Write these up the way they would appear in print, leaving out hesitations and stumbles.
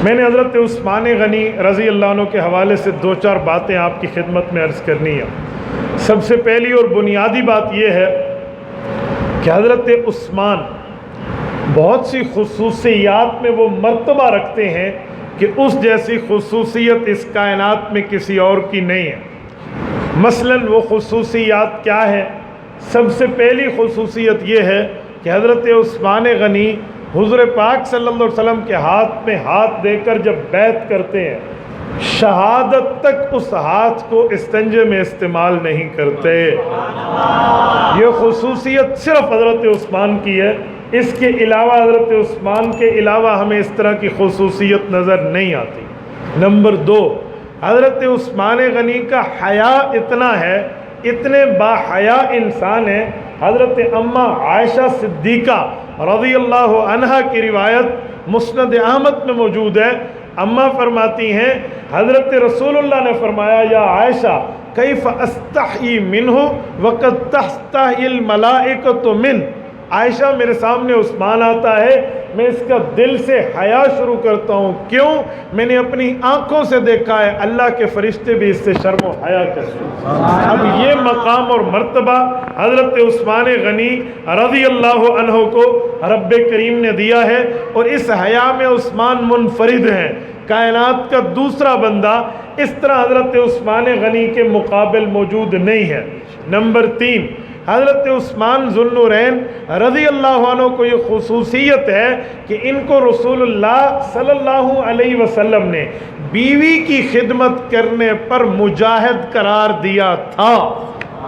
میں نے حضرت عثمان غنی رضی اللہ عنہ کے حوالے سے دو چار باتیں آپ کی خدمت میں عرض کرنی ہے۔ سب سے پہلی اور بنیادی بات یہ ہے کہ حضرت عثمان بہت سی خصوصیات میں وہ مرتبہ رکھتے ہیں کہ اس جیسی خصوصیت اس کائنات میں کسی اور کی نہیں ہے۔ مثلاً وہ خصوصیات کیا ہے؟ سب سے پہلی خصوصیت یہ ہے کہ حضرت عثمان غنی حضور پاک صلی اللہ علیہ وسلم کے ہاتھ میں ہاتھ دے کر جب بیعت کرتے ہیں، شہادت تک اس ہاتھ کو استنجے میں استعمال نہیں کرتے۔ یہ خصوصیت صرف حضرت عثمان کی ہے، اس کے علاوہ حضرت عثمان کے علاوہ ہمیں اس طرح کی خصوصیت نظر نہیں آتی۔ نمبر دو، حضرت عثمان غنی کا حیا اتنا ہے، اتنے باحیا انسان ہیں۔ حضرت اماں عائشہ صدیقہ رضی اللہ عنہا کی روایت مسند احمد میں موجود ہے۔ اماں فرماتی ہیں حضرت رسول اللہ نے فرمایا، یا عائشہ کیف استحی منہ وقد تستحی الملائکۃ من۔ عائشہ میرے سامنے عثمان آتا ہے، میں اس کا دل سے حیا شروع کرتا ہوں۔ کیوں؟ میں نے اپنی آنکھوں سے دیکھا ہے اللہ کے فرشتے بھی اس سے شرم و حیا کرتے ہیں۔ اب یہ مقام اور مرتبہ حضرت عثمان غنی رضی اللہ عنہ کو رب کریم نے دیا ہے، اور اس حیا میں عثمان منفرد ہیں۔ کائنات کا دوسرا بندہ اس طرح حضرت عثمان غنی کے مقابل موجود نہیں ہے۔ نمبر تین، حضرت عثمان ذو النورین رضی اللہ عنہ کو یہ خصوصیت ہے کہ ان کو رسول اللہ صلی اللہ علیہ وسلم نے بیوی کی خدمت کرنے پر مجاہد قرار دیا تھا۔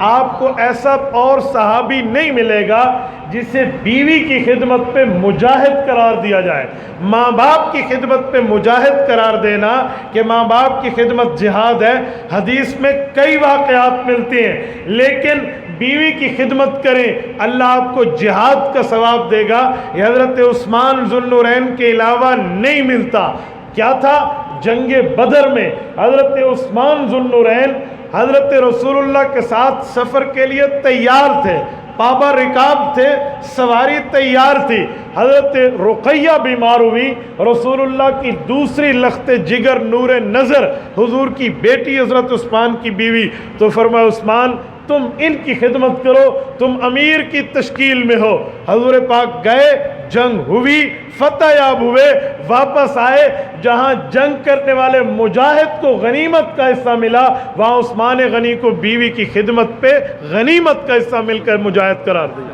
آپ کو ایسا اور صحابی نہیں ملے گا جسے بیوی کی خدمت پہ مجاہد قرار دیا جائے۔ ماں باپ کی خدمت پہ مجاہد قرار دینا کہ ماں باپ کی خدمت جہاد ہے، حدیث میں کئی واقعات ملتے ہیں، لیکن بیوی کی خدمت کریں اللہ آپ کو جہاد کا ثواب دے گا۔ یہ حضرت عثمان ذو النورین کے علاوہ نہیں ملتا۔ کیا تھا؟ جنگ بدر میں حضرت عثمان ذو النورین حضرت رسول اللہ کے ساتھ سفر کے لیے تیار تھے، پابا رکاب تھے، سواری تیار تھی۔ حضرت رقیہ بیمار ہوئی، رسول اللہ کی دوسری لخت جگر نور نظر حضور کی بیٹی حضرت عثمان کی بیوی، تو فرمایا عثمان تم ان کی خدمت کرو، تم امیر کی تشکیل میں ہو۔ حضور پاک گئے، جنگ ہوئی، فتح یاب ہوئے، واپس آئے، جہاں جنگ کرنے والے مجاہد کو غنیمت کا حصہ ملا، وہاں عثمان غنی کو بیوی کی خدمت پہ غنیمت کا حصہ مل کر مجاہد قرار دیا۔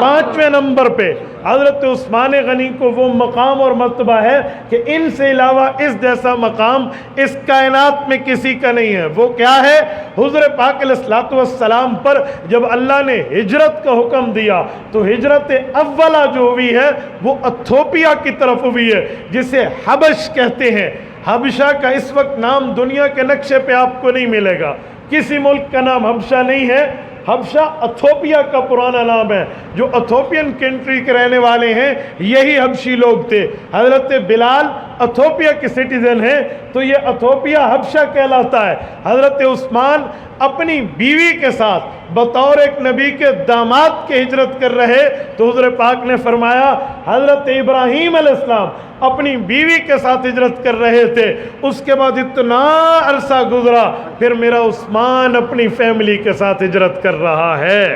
پانچویں نمبر پہ حضرت عثمان غنی کو وہ مقام اور مرتبہ ہے کہ ان سے علاوہ اس جیسا مقام اس کائنات میں کسی کا نہیں ہے۔ وہ کیا ہے؟ حضور پاک علیہ الصلوۃ والسلام پر جب اللہ نے ہجرت کا حکم دیا تو ہجرت اولہ جو ہوئی ہے وہ ایتھوپیا کی طرف ہوئی ہے، جسے حبش کہتے ہیں۔ حبشہ کا اس وقت نام دنیا کے نقشے پہ آپ کو نہیں ملے گا، کسی ملک کا نام حبشہ نہیں ہے۔ حبشہ ایتھوپیا کا پرانا نام ہے۔ جو ایتھوپین کنٹری کے رہنے والے ہیں یہی حبشی لوگ تھے۔ حضرت بلال ایتھوپیا کے سٹیزن ہیں، تو یہ ایتھوپیا حبشہ کہلاتا ہے۔ حضرت عثمان اپنی بیوی کے ساتھ بطور ایک نبی کے داماد کے ہجرت کر رہے تو حضور پاک نے فرمایا حضرت ابراہیم علیہ السلام اپنی بیوی کے ساتھ ہجرت کر رہے تھے، اس کے بعد اتنا عرصہ گزرا، پھر میرا عثمان اپنی فیملی کے ساتھ ہجرت کر رہا ہے۔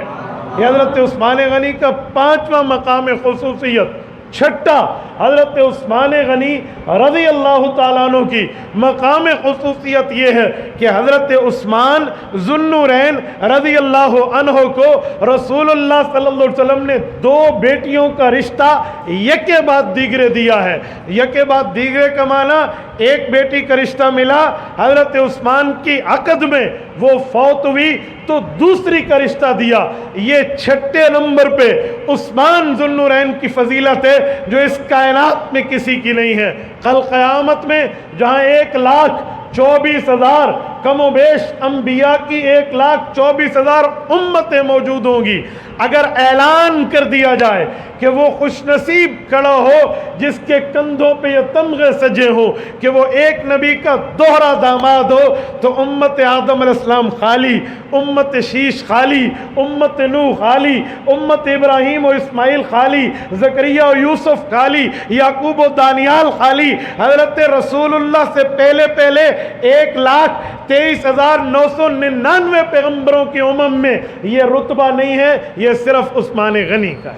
یہ حضرت عثمان غنی کا پانچواں مقام خصوصیت۔ چھٹا، حضرت عثمان غنی رضی اللہ تعالیٰ عنہ کی مقام خصوصیت یہ ہے کہ حضرت عثمان ذو النورین رضی اللہ عنہ کو رسول اللہ صلی اللہ علیہ وسلم نے دو بیٹیوں کا رشتہ یکے بعد دیگرے دیا ہے۔ یکے بعد دیگرے کا معنی ایک بیٹی کا رشتہ ملا، حضرت عثمان کی عقد میں وہ فوت ہوئی تو دوسری کا رشتہ دیا۔ یہ چھٹے نمبر پہ عثمان ذو النورین کی فضیلت ہے جو اس کائنات میں کسی کی نہیں ہے۔ کل قیامت میں جہاں 1,24,000 کم و بیش انبیاء کی 1,24,000 امتیں موجود ہوں گی. اگر اعلان کر دیا جائے کہ وہ خوش نصیب کھڑا ہو جس کے کندھوں پہ یہ تمغے سجے ہوں کہ وہ ایک نبی کا دوہرا داماد ہو، تو امت آدم علیہ السلام خالی، امت شیش خالی، امت نوح خالی، امت ابراہیم و اسماعیل خالی، زکریا و یوسف خالی، یعقوب و دانیال خالی. حضرت رسول اللہ سے پہلے 1,23,999 پیغمبروں کی امم میں یہ رتبہ نہیں ہے، یہ صرف عثمان غنی کا ہے.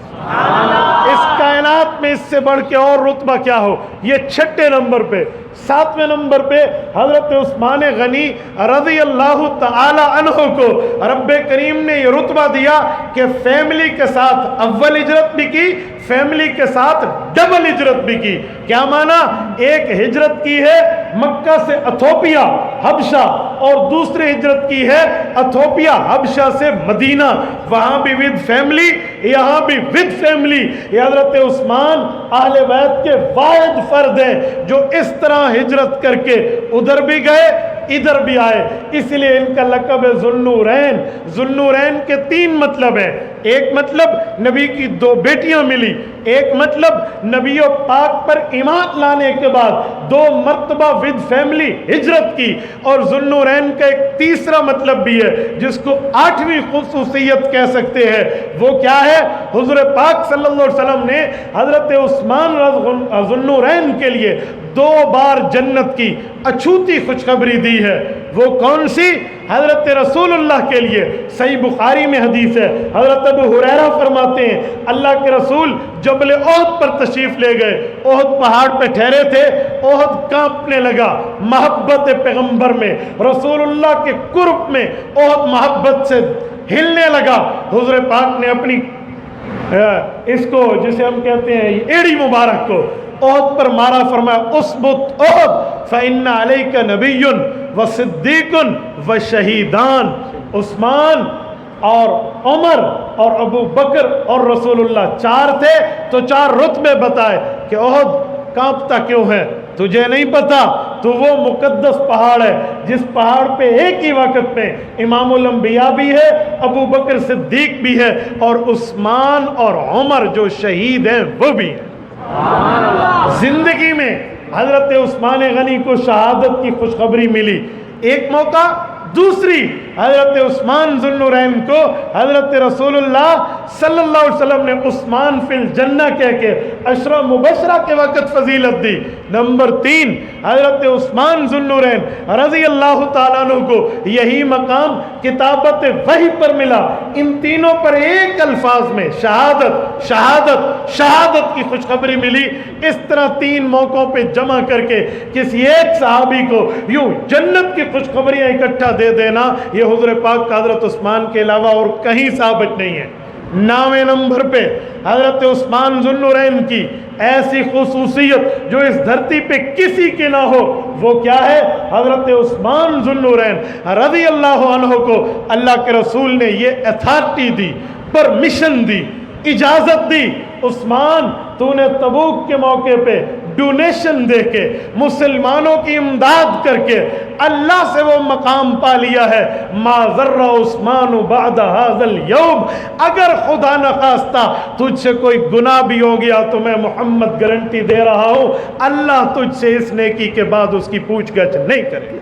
اس کائنات میں اس سے بڑھ کے اور رتبہ کیا ہو. یہ 6 نمبر پہ. 7ویں نمبر پہ حضرت عثمان غنی رضی اللہ تعالی عنہ کو رب کریم نے یہ رتبہ دیا کہ فیملی کے ساتھ اول ہجرت بھی کی، فیملی کے ساتھ ڈبل ہجرت بھی کی. کیا معنی؟ ایک ہجرت کی ہے مکہ سے اتھوپیا حبشہ، اور دوسری ہجرت کی ہے اتھوپیا حبشہ سے مدینہ. وہاں بھی ود فیملی، یہاں بھی ود فیملی. یہ حضرت عثمان اہل بیت کے واحد فرد ہیں جو اس طرح ہجرت کر کے ادھر بھی گئے ادھر بھی آئے. اس لیے ان کا لقب ہے ذوالنورین. ذوالنورین کے 3 مطلب ہیں. ایک مطلب نبی کی 2 بیٹیاں ملی، ایک مطلب نبی پاک پر ایمان لانے کے بعد 2 مرتبہ ود فیملی ہجرت کی. اور ذوالنورین کا ایک تیسرا مطلب بھی ہے جس کو 8ویں خصوصیت کہہ سکتے ہیں. وہ کیا ہے؟ حضور پاک صلی اللہ علیہ وسلم نے حضرت عثمان ذوالنورین کے لیے 2 بار جنت کی اچھوتی خوشخبری دی ہے. وہ کون سی؟ حضرت رسول اللہ کے لیے صحیح بخاری میں حدیث ہے. حضرت ابو ہریرہ فرماتے ہیں اللہ کے رسول جبل احد پر تشریف لے گئے. احد پہاڑ پہ ٹھہرے تھے. احد کانپنے لگا محبت پیغمبر میں، رسول اللہ کے قرب میں احد محبت سے ہلنے لگا. حضور پاک نے اپنی اس کو جسے ہم کہتے ہیں ایڑی مبارک کو احد پر مارا. فرمایا اسبت احد فإن علیک نبی و صدیق و شہیدان. عثمان اور عمر اور ابو بکر اور رسول اللہ 4 تھے تو 4 رتبے بتائے کہ احد کانپتا کیوں ہے. تجھے نہیں پتا تو وہ مقدس پہاڑ ہے جس پہاڑ پہ ایک ہی وقت میں امام الانبیاء بھی ہے، ابو بکر صدیق بھی ہے، اور عثمان اور عمر جو شہید ہیں وہ بھی ہیں. زندگی میں حضرت عثمان غنی کو شہادت کی خوشخبری ملی ایک موقع. دوسری حضرت عثمان ذوالنورین کو حضرت رسول اللہ صلی اللہ علیہ وسلم نے عثمان فی الجنہ کہہ کے عشرہ مبشرہ کے وقت فضیلت دی. نمبر 3 حضرت عثمان ذوالنورین رضی اللہ تعالیٰ عنہ کو یہی مقام کتابت وحی پر ملا. ان تینوں پر ایک الفاظ میں شہادت شہادت شہادت کی خوشخبری ملی. اس طرح 3 موقعوں پہ جمع کر کے کسی ایک صحابی کو یوں جنت کی خوشخبریاں اکٹھا دے دینا یہ حضور پاک کا حضرت عثمان کے علاوہ اور کہیں ثابت نہیں ہے. 9ویں نمبر پہ حضرت عثمان ذوالنورین کی ایسی خصوصیت جو اس دھرتی پہ کسی کے نہ ہو. وہ کیا ہے؟ حضرت عثمان ذوالنورین رضی اللہ عنہ کو اللہ کے رسول نے یہ اتھارٹی دی، پرمیشن دی، اجازت دی. عثمان تو نے تبوک کے موقع پہ ڈونیشن دے کے مسلمانوں کی امداد کر کے اللہ سے وہ مقام پا لیا ہے. ما ذر عثمان بعد هذا اليوم. اگر خدا نخواستہ تجھ سے کوئی گناہ بھی ہو گیا تو میں محمد گارنٹی دے رہا ہوں اللہ تجھ سے اس نیکی کے بعد اس کی پوچھ گچھ نہیں کرے گا.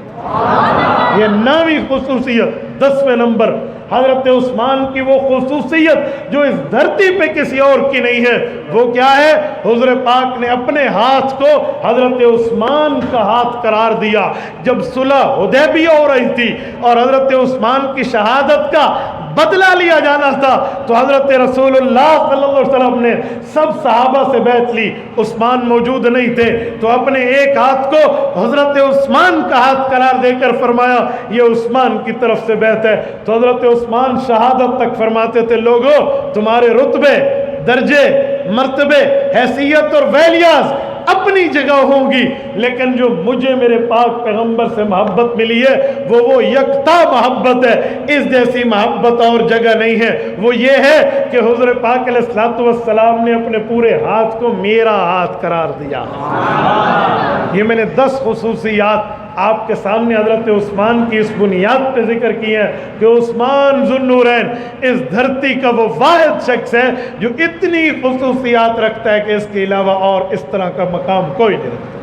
یہ 9ویں خصوصیت. 10ویں نمبر حضرت عثمان کی وہ خصوصیت جو اس دھرتی پہ کسی اور کی نہیں ہے. وہ کیا ہے؟ حضور پاک نے اپنے ہاتھ کو حضرت عثمان کا ہاتھ قرار دیا. جب صلح حدیبیہ ہو رہی تھی اور حضرت عثمان کی شہادت کا بدلہ لیا جانا تھا تو حضرت رسول اللہ صلی اللہ علیہ وسلم نے سب صحابہ سے بیعت لی. عثمان موجود نہیں تھے تو اپنے ایک ہاتھ کو حضرت عثمان کا ہاتھ قرار دے کر فرمایا یہ عثمان کی طرف سے بیعت ہے. تو حضرت عثمان شہادت تک فرماتے تھے لوگوں تمہارے رتبے، درجے، مرتبے، حیثیت اور ویلیاز اپنی جگہ ہوں گی لیکن جو مجھے میرے پاک پیغمبر سے محبت ملی ہے وہ یکتا محبت ہے. اس جیسی محبت اور جگہ نہیں ہے. وہ یہ ہے کہ حضور پاک علیہ الصلوۃ والسلام نے اپنے پورے ہاتھ کو میرا ہاتھ قرار دیا. یہ میں نے 10 خصوصیات آپ کے سامنے حضرت عثمان کی اس بنیاد پہ ذکر کی ہے کہ عثمان ذو النورین اس دھرتی کا وہ واحد شخص ہے جو اتنی خصوصیات رکھتا ہے کہ اس کے علاوہ اور اس طرح کا مقام کوئی نہیں رکھتا۔